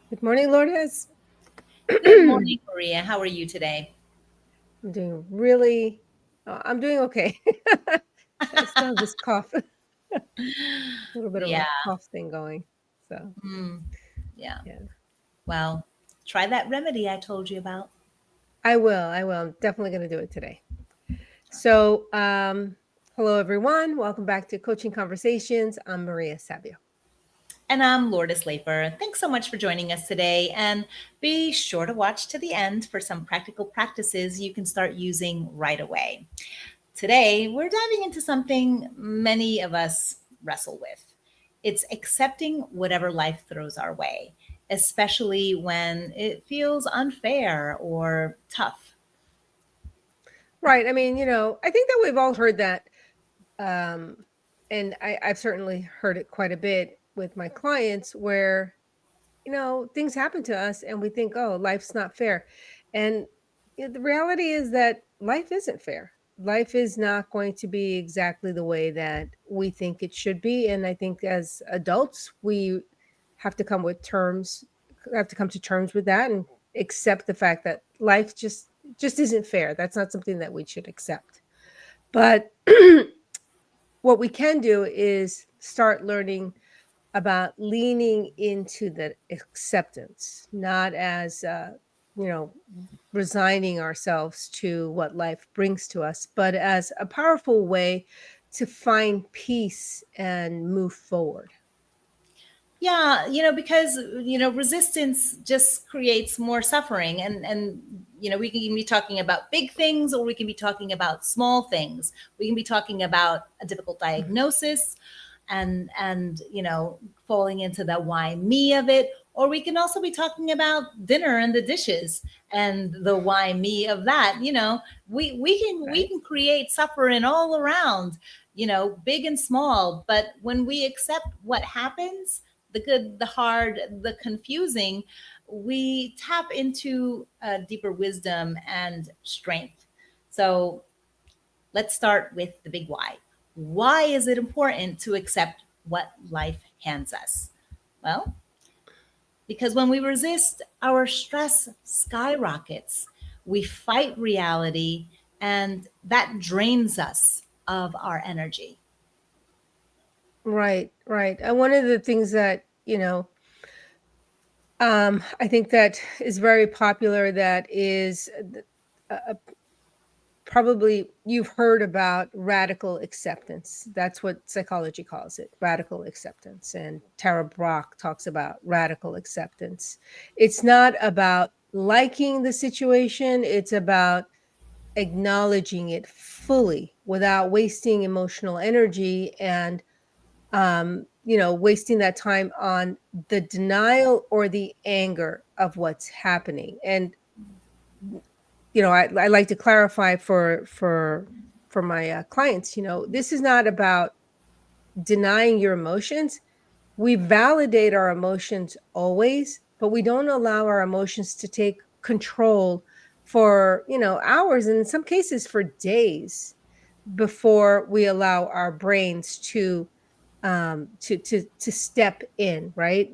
Good morning, Lourdes. Good I'm morning, Maria. How are you today? doing I'm doing okay. I still have this cough, a little bit of Yeah, a cough thing going. So, mm, yeah. yeah, Well, try that remedy I told you about. I will. I will. I'm definitely going to do it today. So, hello, everyone. Welcome back to Coaching Conversations. I'm Maria Sabio. And I'm Lourdes Laper. Thanks so much for joining us today. And be sure to watch to the end for some practical practices you can start using right away. Today, we're diving into something many of us wrestle with. It's accepting whatever life throws our way, especially when it feels unfair or tough. Right. I mean, I think that we've all heard that. Um, and I've certainly heard it quite a bit with my clients where things happen to us and we think, oh, life's not fair. And the reality is that life isn't fair. Life is not going to be exactly the way that we think it should be. And I think as adults, we have to have to come to terms with that and accept the fact that life just isn't fair. That's not something that we should accept. But what we can do is start learning about leaning into the acceptance, not as you know, resigning ourselves to what life brings to us, but as a powerful way to find peace and move forward. Yeah, because resistance just creates more suffering, and we can be talking about big things, or we can be talking about small things. We can be talking about a difficult Mhm. diagnosis, and falling into the why me of it, or we can also be talking about dinner and the dishes and the why me of that. We Right. can create suffering all around, big and small. But when we accept what happens, the good, the hard, the confusing, we tap into deeper wisdom and strength. So let's start with the big why. Why is it important to accept what life hands us? Well, because when we resist, our stress skyrockets. We fight reality, and that drains us of our energy. Right, right. And one of the things that, I think that is very popular that is probably you've heard about radical acceptance. That's what psychology calls it, radical acceptance. And Tara Brach talks about radical acceptance. It's not about liking the situation, it's about acknowledging it fully without wasting emotional energy and wasting that time on the denial or the anger of what's happening. And I like to clarify for my clients. This is not about denying your emotions. We validate our emotions always, but we don't allow our emotions to take control for hours, and in some cases for days, before we allow our brains to step in, right?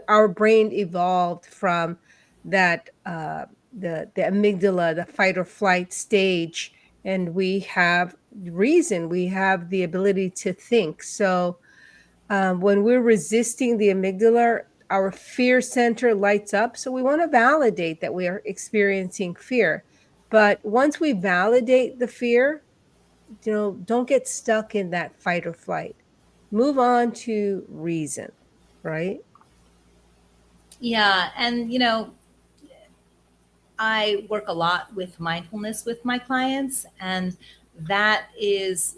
Our brain evolved from that the amygdala, the fight or flight stage, and we have reason, we have the ability to think. So when we're resisting the amygdala, our fear center lights up. So we want to validate that we are experiencing fear. But once we validate the fear, don't get stuck in that fight or flight. Move on to reason, right? Yeah, and I work a lot with mindfulness with my clients, and that is,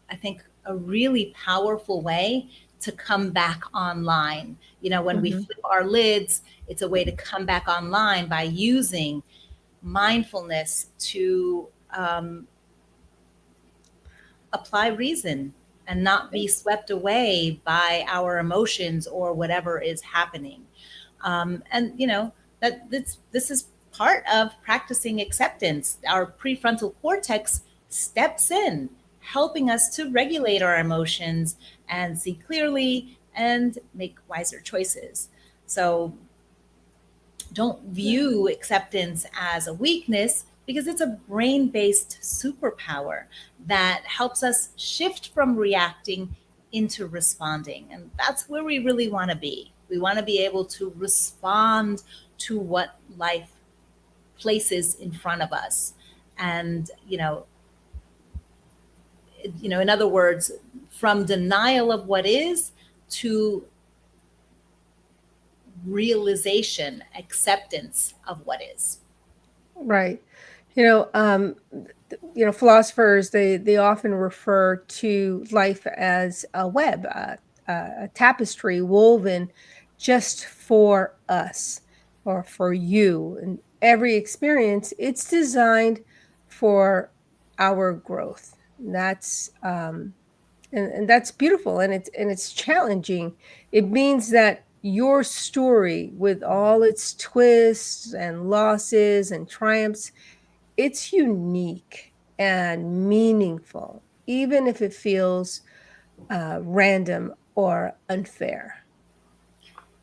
I think, a really powerful way to come back online. When we Hmm. flip our lids, it's a way to come back online by using mindfulness to apply reason and not be swept away by our emotions or whatever is happening. And this is part of practicing acceptance. Our prefrontal cortex steps in, helping us to regulate our emotions and see clearly and make wiser choices. So don't view acceptance as a weakness, because it's a brain based superpower that helps us shift from reacting into responding. And that's where we really want to be. We want to be able to respond to what life places in front of us. And, in other words, from denial of what is to realization, acceptance of what is. Right. Philosophers, they often refer to life as a web, a tapestry woven just for us or for you. And every experience, it's designed for our growth. And that's beautiful, and it's challenging. It means that your story, with all its twists and losses and triumphs, it's unique and meaningful, even if it feels random or unfair.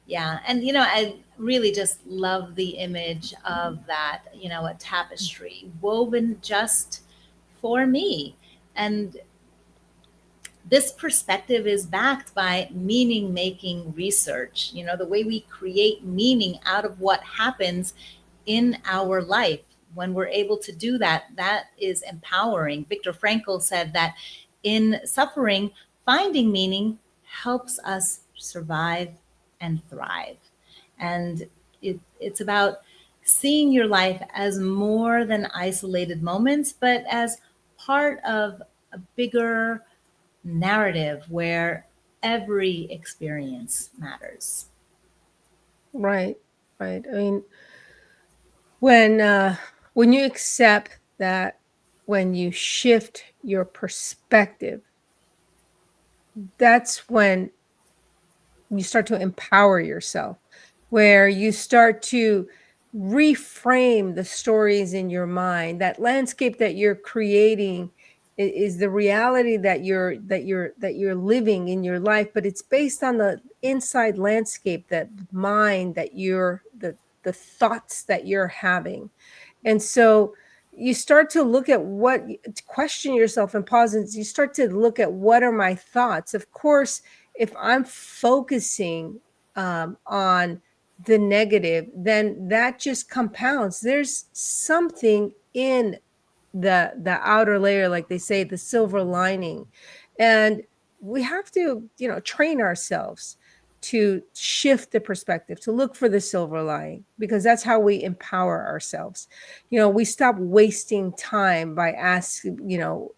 Yeah. And, I really just love the image of that, a tapestry woven just for me. And this perspective is backed by meaning making research, the way we create meaning out of what happens in our life. When we're able to do that, that is empowering. Viktor Frankl said that in suffering, finding meaning helps us survive and thrive. And it's about seeing your life as more than isolated moments, but as part of a bigger narrative where every experience matters. Right, right. I mean, when you accept that, when you shift your perspective, that's when you start to empower yourself, where you start to reframe the stories in your mind. That landscape that you're creating is the reality that you're living in your life, but it's based on the inside landscape, that mind that you're the thoughts that you're having. And so you start to look at to question yourself and pause, and you start to look at, what are my thoughts? Of course, if I'm focusing on the negative, then that just compounds. There's something in the outer layer, like they say, the silver lining. And we have to, train ourselves to shift the perspective, to look for the silver lining, because that's how we empower ourselves. We stop wasting time by asking,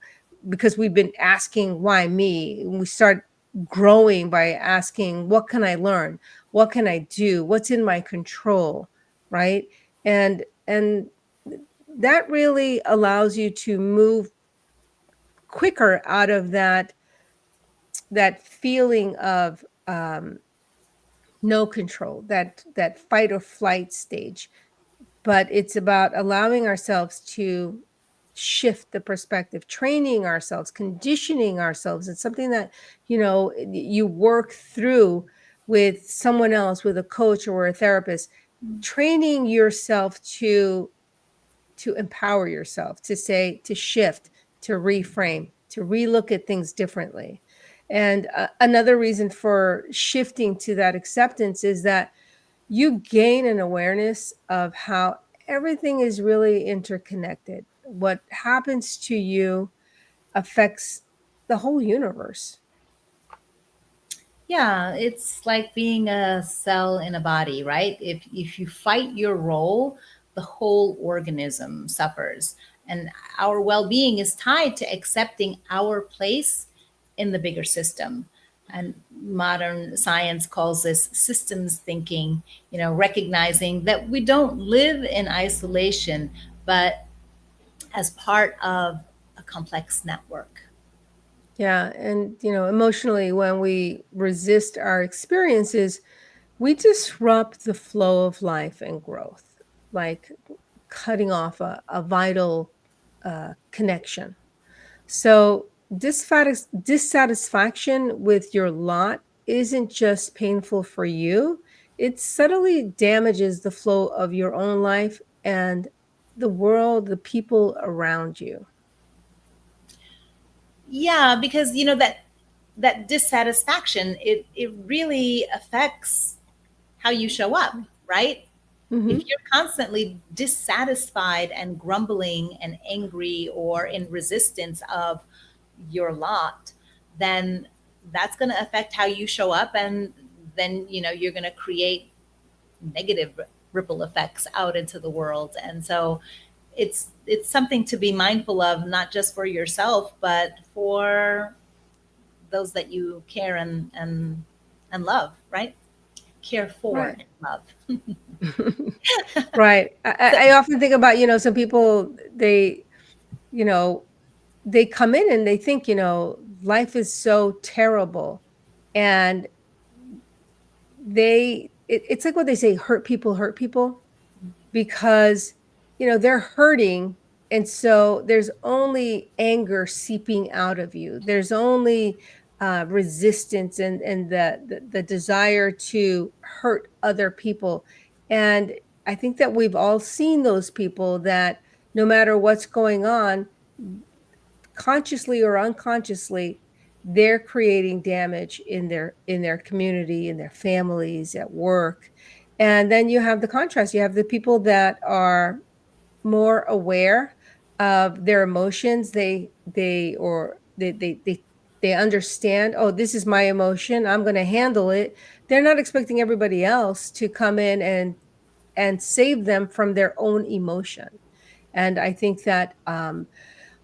because we've been asking, why me? And we start growing by asking, what can I learn? What can I do? What's in my control? Right. And that really allows you to move quicker out of that feeling of no control, that fight or flight stage. But it's about allowing ourselves to shift the perspective, training ourselves, conditioning ourselves. It's something that you work through with someone else, with a coach or a therapist, training yourself to empower yourself, to say, to shift, to reframe, to relook at things differently. And another reason for shifting to that acceptance is that you gain an awareness of how everything is really interconnected. What happens to you affects the whole universe. Yeah, it's like being a cell in a body, right? If you fight your role, the whole organism suffers. And our well-being is tied to accepting our place in the bigger system. And modern science calls this systems thinking, recognizing that we don't live in isolation, but as part of a complex network. Yeah. And, emotionally, when we resist our experiences, we disrupt the flow of life and growth, like cutting off a vital connection. So, dissatisfaction with your lot isn't just painful for you, it subtly damages the flow of your own life and the world, the people around you. Yeah, because that dissatisfaction, it really affects how you show up, right? If Hmm. you're constantly dissatisfied and grumbling and angry or in resistance of your lot, then that's going to affect how you show up, and then you're going to create negative ripple effects out into the world. And so it's something to be mindful of, not just for yourself but for those that you care and love, right? Care for Right. and love. Right. So I often think about, some people, you know, they come in and they think, life is so terrible. And it's like what they say, hurt people, because they're hurting, and so there's only anger seeping out of you, there's only resistance, and the desire to hurt other people. And I think that we've all seen those people that no matter what's going on, consciously or unconsciously, they're creating damage in their community, in their families, at work. And then you have the contrast. You have the people that are more aware of their emotions. They understand, oh, this is my emotion, I'm going to handle it. They're not expecting everybody else to come in and save them from their own emotion. And I think that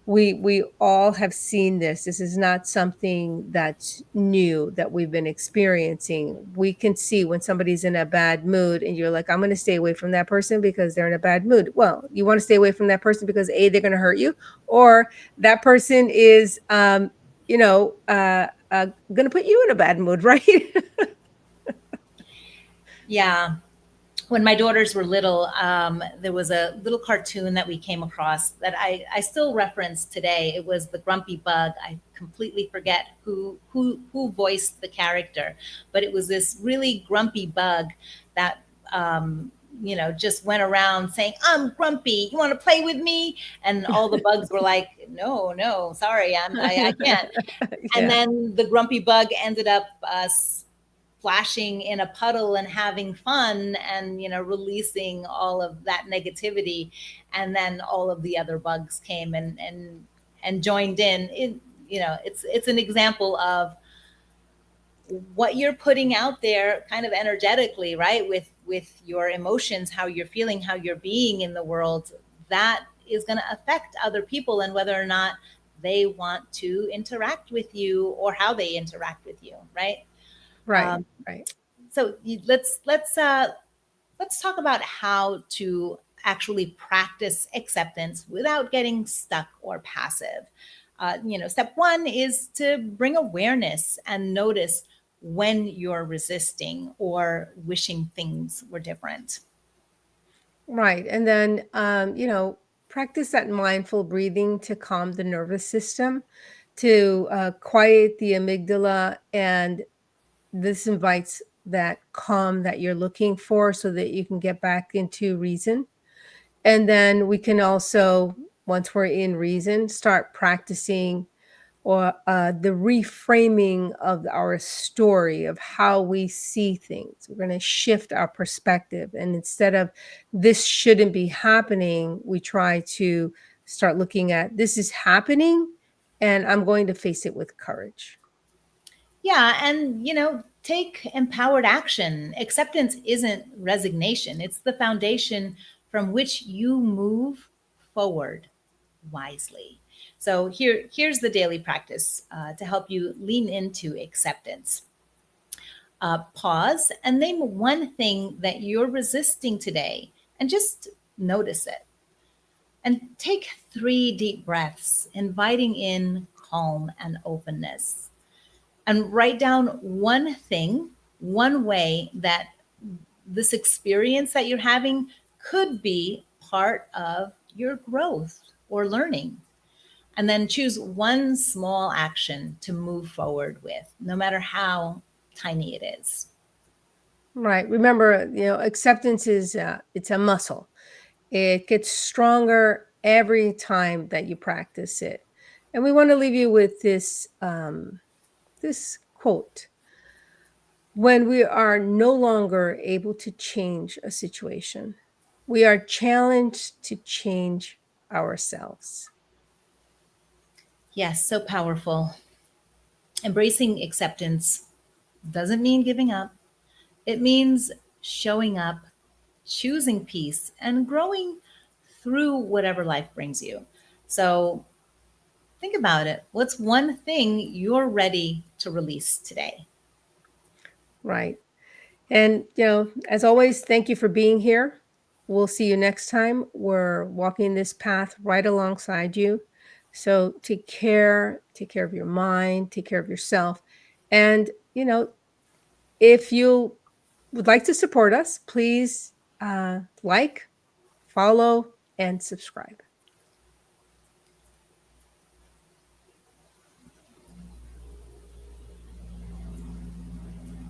we all have seen this. This is not something that's new that we've been experiencing. We can see when somebody's in a bad mood and you're like, I'm going to stay away from that person because they're in a bad mood. Well, you want to stay away from that person because A, they're going to hurt you, or that person is, going to put you in a bad mood, right? yeah, when my daughters were little, there was a little cartoon that we came across that I still reference today. It was the Grumpy Bug. I completely forget who voiced the character, but it was this really grumpy bug that just went around saying, "I'm grumpy. You want to play with me?" And all the bugs were like, "No, no, sorry, I can't." And Yeah. then the grumpy bug ended up splashing in a puddle and having fun, and releasing all of that negativity. And then all of the other bugs came and joined in. It's an example of what you're putting out there kind of energetically, right? With your emotions, how you're feeling, how you're being in the world, that is going to affect other people and whether or not they want to interact with you or how they interact with you, right? Right. um, Right. so let's talk about how to actually practice acceptance without getting stuck or passive. Step one is to bring awareness and notice when you're resisting or wishing things were different. Right. And then, practice that mindful breathing to calm the nervous system, to quiet the amygdala. And this invites that calm that you're looking for so that you can get back into reason. And then we can also, once we're in reason, start practicing or the reframing of our story of how we see things. We're going to shift our perspective. And instead of this shouldn't be happening, we try to start looking at this is happening and I'm going to face it with courage. Yeah, and take empowered action. Acceptance isn't resignation, it's the foundation from which you move forward wisely. So here's the daily practice to help you lean into acceptance. Pause and name one thing that you're resisting today, and just notice it. And take 3 deep breaths, inviting in calm and openness. And write down one thing, one way that this experience that you're having could be part of your growth or learning. And then choose one small action to move forward with, no matter how tiny it is. Right. Remember, acceptance is it's a muscle. It gets stronger every time that you practice it. And we want to leave you with this quote: when we are no longer able to change a situation, we are challenged to change ourselves. Yes, so powerful. Embracing acceptance doesn't mean giving up, it means showing up, choosing peace, and growing through whatever life brings you. So think about it. What's one thing you're ready to release today? Right. And, as always, thank you for being here. We'll see you next time. We're walking this path right alongside you. So take care of your mind, take care of yourself. And, if you would like to support us, please like, follow, and subscribe.